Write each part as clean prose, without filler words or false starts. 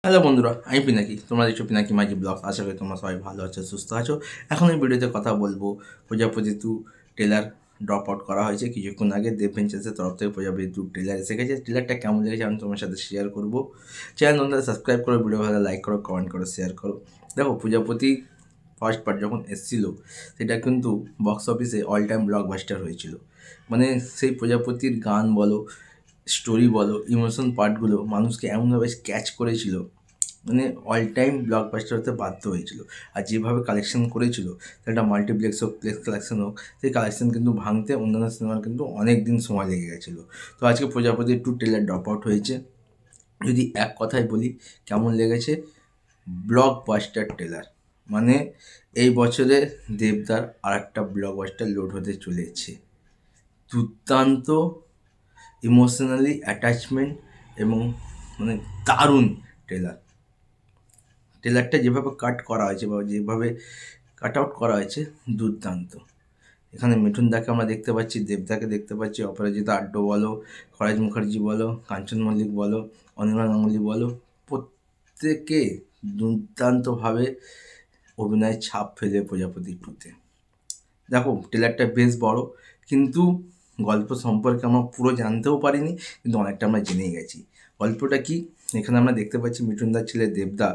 Hello বন্ধুরা, আমি পিনাকি। তোমরা দেখছো পিনাকি মাঝি ব্লগ। আশা করি তোমরা সবাই ভালো আছো, সুস্থ আছো। এখন এই ভিডিওতে কথা বলবো প্রজাপতি 2 ট্রেলার ড্রপ আউট করা হয়েছে কিছুক্ষণ আগে। দেব ভেঞ্চার্সের তরফ থেকে প্রজাপতি 2 ট্রেলার এসে গেছে। ট্রেলারটা কেমন লেগেছে আমি তোমার সাথে শেয়ার করবো। চ্যানেল তোমরা সাবস্ক্রাইব করো, ভিডিও ভালো লাইক করো, কমেন্ট করো, শেয়ার করো। দেখো, প্রজাপতি ফার্স্ট পার্ট যখন এসেছিলো সেটা কিন্তু বক্স অফিসে অল টাইম ব্লকবাস্টার হয়েছিল। মানে সেই প্রজাপতির গান বলো, স্টোরি বলো, ইমোশন পার্টগুলো মানুষকে এমনভাবে ক্যাচ করেছিল, মানে অল টাইম ব্লকবাস্টার হতে বাধ্য হয়েছিল। আর যেভাবে কালেকশন করেছিল, সেটা মাল্টিপ্লেক্স হোক, প্লেক্স কালেকশন হোক, সেই কালেকশন কিন্তু ভাঙতে অন্যান্য সিনেমার কিন্তু অনেক দিন সময় লেগে গেছিলো। তো আজকে প্রজাপতি 2 ট্রেলার ড্রপ আউট হয়েছে। যদি এক কথায় বলি কেমন লেগেছে, ব্লকবাস্টার ট্রেলার। মানে এই বছরে দেবদার আর একটা ব্লকবাস্টার লোড হতে চলেছে। দুর্দান্ত ইমোশনালি অ্যাটাচমেন্ট এবং মানে দারুণ ট্রেলার। ট্রেলারটা যেভাবে কাট করা হয়েছে বা যেভাবে কাট আউট করা হয়েছে, দুর্দান্ত। এখানে মিঠুন দাকে আমরা দেখতে পাচ্ছি, দেবদাকে দেখতে পাচ্ছি, অপরাজিতা আড্ড বলো, খরাজ মুখার্জি বলো, কাঞ্চন মল্লিক বলো, অনিমা গাঙ্গুলি বলো, প্রত্যেকে দুর্দান্তভাবে অভিনয়ের ছাপ ফেলে প্রজাপতি 2-তে। দেখো, ট্রেলারটা বেশ বড়, কিন্তু গল্প সম্পর্কে আমরা পুরো জানতেও পারিনি, কিন্তু অনেকটা আমরা জেনেই গেছি। গল্পটা কি, এখানে আমরা দেখতে পাচ্ছি মিঠুনদার ছেলে দেবদা,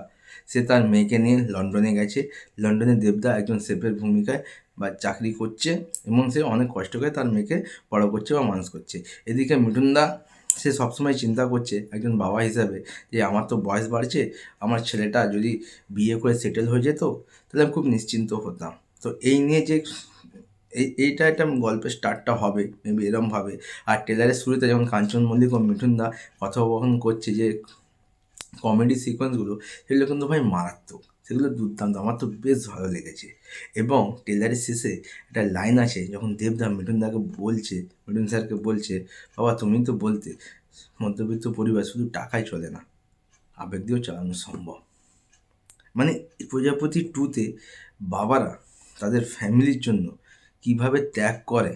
সে তার মেয়েকে নিয়ে লন্ডনে গেছে। লন্ডনে দেবদা একজন শেফের ভূমিকায় বা চাকরি করছে এবং সে অনেক কষ্ট করে তার মেয়েকে বড় করছে বা মানুষ করছে। এদিকে মিঠুনদা, সে সবসময় চিন্তা করছে একজন বাবা হিসাবে, যে আমার তো বয়স বাড়ছে, আমার ছেলেটা যদি বিয়ে করে সেটেল হয়ে যেত তাহলে আমি খুব নিশ্চিন্ত হতাম। তো এই নিয়ে যে এইটা একটা গল্পের স্টার্টটা হবে মেবি এরমভাবে। আর ট্রেলারের শুরুতে যখন কাঞ্চন মল্লিক ও মিঠুনদা কথোপকথন করছে, যে কমেডি সিকোয়েন্সগুলো, সেগুলো কিন্তু ভাই মারাত্মক, সেগুলো দুর্দান্ত, আমার তো বেশ ভালো লেগেছে। এবং ট্রেলারের শেষে একটা লাইন আছে, যখন দেবদা মিঠুনদাকে বলছে, মিঠুন স্যারকে বলছে, বাবা তুমি তো বলতে মধ্যবিত্ত পরিবার শুধু টাকায় চলে না, আবেগ দিয়েও চালানো সম্ভব। মানে প্রজাপতি 2-তে বাবারা তাদের ফ্যামিলির জন্য কীভাবে ত্যাগ করে,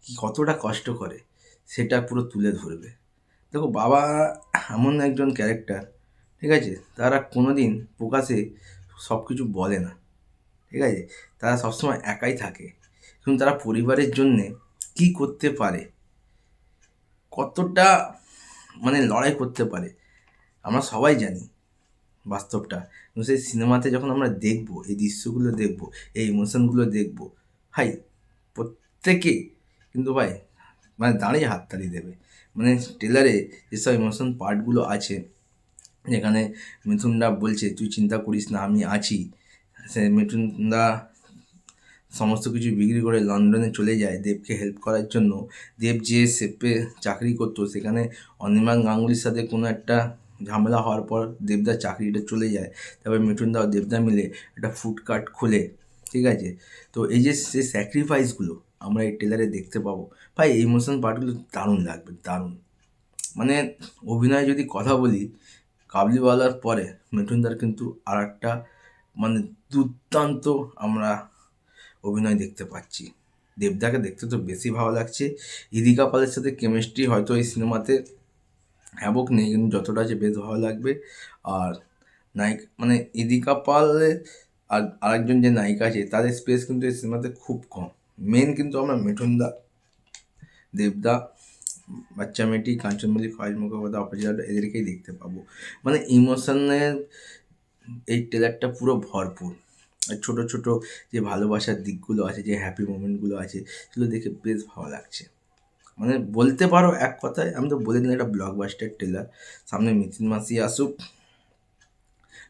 কি কতটা কষ্ট করে, সেটা পুরো তুলে ধরবে। দেখো, বাবা এমন একজন ক্যারেক্টার, ঠিক আছে, তারা কোনো দিন প্রকাশে সব কিছু বলে না, ঠিক আছে, তারা সবসময় একাই থাকে, কিন্তু তারা পরিবারের জন্যে কী করতে পারে, কতটা মানে লড়াই করতে পারে, আমরা সবাই জানি বাস্তবটা। কিন্তু সেই সিনেমাতে যখন আমরা দেখবো, এই দৃশ্যগুলো দেখবো, এই ইমোশনগুলো দেখবো, ভাই প্রত্যেকে কিন্তু ভাই মানে দাঁড়িয়ে হাততালি দেবে। মানে ট্রেলারে যেসব ইমোশন পার্টগুলো আছে, যেখানে মিথুনদা বলছে তুই চিন্তা করিস না আমি আছি, সে মিঠুনদা সমস্ত কিছু বিক্রি করে লন্ডনে চলে যায় দেবকে হেল্প করার জন্য। দেব যে শেপে চাকরি করতো, সেখানে অনিমা গাঙ্গুলির সাথে কোনো একটা ঝামেলা হওয়ার পর দেবদার চাকরিটা চলে যায়। তারপরে মিঠুনদা ও দেবদা মিলে একটা ফুডকার্ট খোলে, ঠিক আছে। তো এই যে সে স্যাক্রিফাইসগুলো আমরা এই ট্রেলারে দেখতে পাবো, ভাই এই ইমোশন পার্টগুলো দারুণ লাগবে, দারুণ। মানে অভিনয় যদি কথা বলি, কাবলিওয়ালার পরে মিঠুনদার কিন্তু আর একটা মানে দুর্দান্ত আমরা অভিনয় দেখতে পাচ্ছি। দেবদাকে দেখতে তো বেশি ভালো লাগছে। ইদিকা পালের সাথে কেমিস্ট্রি হয়তো এই সিনেমাতে হ্যাবক নেই, কিন্তু যতটা আছে বেশ ভালো লাগবে। আর নায়িকা মানে ইদিকা পালের আর আরেকজন যে নায়িকা আছে, তাদের স্পেস কিন্তু এই সিনেমাতে খুব কম। মেন কিন্তু আমরা মিঠুনদা, দেবদা, বাচ্চা মেয়েটি, কাঞ্চন মল্লিক, খরাজ মুখোপাধ্যায়, অপরাজিতা, এদেরকেই দেখতে পাবো। মানে ইমোশনের এই ট্রেলারটা পুরো ভরপুর। আর ছোটো ছোটো যে ভালোবাসার দিকগুলো আছে, যে হ্যাপি মোমেন্টগুলো আছে, সেগুলো দেখে বেশ ভালো লাগছে। মানে বলতে পারো এক কথায়, আমি তো বলে দিলাম এটা ব্লকবাস্টার ট্রেলার। সামনে মিথুন মাসি আসুক,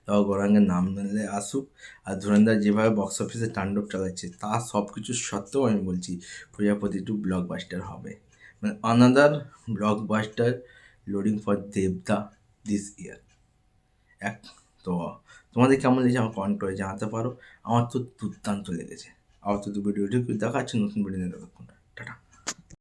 তাও গৌরাঙ্গের নাম নিলে আসুক, আর ধুরন্ধর যেভাবে বক্স অফিসে তাণ্ডব চালাচ্ছে, তা সব কিছু সত্ত্বেও আমি বলছি প্রজাপতি 2 ব্লকবাস্টার হবে। মানে আনাদার ব্লকবাস্টার লোডিং ফর দেবদা দিস ইয়ার। এক তো তোমাদের কেমন লেগেছে আমার কমেন্ট করে জানাতে পারো। আমার তো দুর্দান্ত লেগেছে। আবার তো ভিডিওটি দেখাচ্ছে নতুন ভিডিও নিয়ে, টাটা।